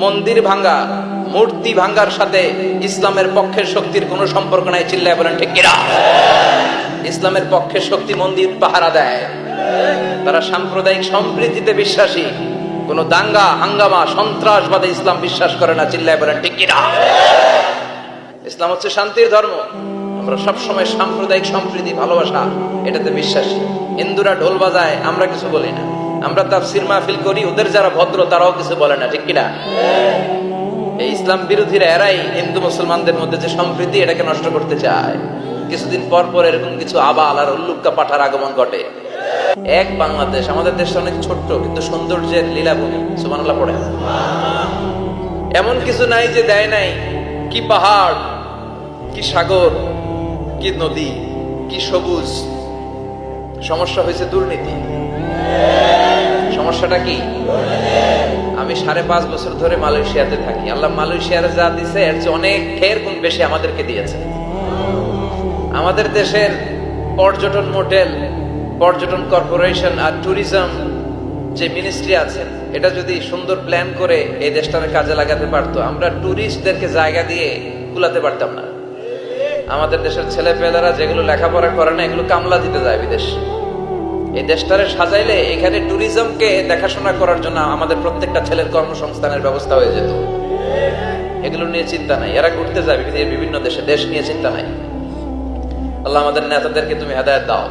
মন্দির ভাঙ্গা, মূর্তি ভাঙ্গার সাথে ইসলামের পক্ষের শক্তির কোনো সম্পর্ক নাই। চিল্লায় বলেন ঠিক কিনা? ইসলামের পক্ষের শক্তি মন্দির পাহারা দেয়। তারা সাম্প্রদায়িক সম্প্রীতিতে বিশ্বাসী, কোন দাঙ্গা হাঙ্গামা সন্ত্রাসবাদে ইসলাম বিশ্বাস করে না। চিল্লায় বলেন ঠিক কিনা? ইসলাম হচ্ছে শান্তির ধর্ম। আমরা সবসময় সাম্প্রদায়িক সম্প্রীতি, ভালোবাসা এটাতে বিশ্বাসী। হিন্দুরা ঢোল বাজায়, আমরা কিছু বলি না। আমরা তাফসীর মাহফিল করি, ওদের যারা ভদ্র তারাও কিছু বলে না। ঠিক কিনা? এই ইসলাম বিরোধীরা এরাই হিন্দু মুসলমানদের মধ্যে যে সম্প্রীতি এটাকে নষ্ট করতে চায়। কিছুদিন পর পর এরকম কিছু আবাল আর উল্লুক্কা পাঠার আগমন ঘটে। এক বাংলাদেশ, আমাদের দেশটা অনেক ছোট্ট কিন্তু সৌন্দর্যের লীলাভূমি। সুবহানাল্লাহ পড়ে। এমন কিছু নাই যে দেয় নাই। কি পাহাড়, কি সাগর, কি নদী, কি সবুজ। সমস্যা হয়েছে দুর্নীতি। সমস্যাটা কি? আমি 5.5 বছর ধরে মালয়েশিয়াতে থাকি। আল্লাহ মালয়েশিয়ার যা দিছে এর চেয়ে অনেক ঢের গুণ বেশি আমাদেরকে দিয়েছে। আমাদের দেশের পর্যটন মোটেল, পর্যটন কর্পোরেশন আর ট্যুরিজম যে মিনিস্ট্রি আছে, এটা যদি সুন্দর প্ল্যান করে এই দেশটাকে কাজে লাগাতে পারতো, আমরা ট্যুরিস্টদেরকে জায়গা দিয়ে কুলাতে পারতাম না। আমাদের দেশের ছেলেপেলেরা যেগুলো লেখাপড়া করে না, এগুলো কামলা দিতে যায় বিদেশ। এই দেশটারে সাজাইলে এখানে ট্যুরিজমকে দেখাশোনা করার জন্য আমাদের প্রত্যেকটা ছেলের কর্মসংস্থানের ব্যবস্থা হয়ে যেত। এগুলো নিয়ে চিন্তা নাই। এরা ঘুরতে যায় বিভিন্ন দেশে, দেশ নিয়ে চিন্তা নাই। আল্লাহ আমাদের নেতাদেরকে তুমি হেদায়েত দাও।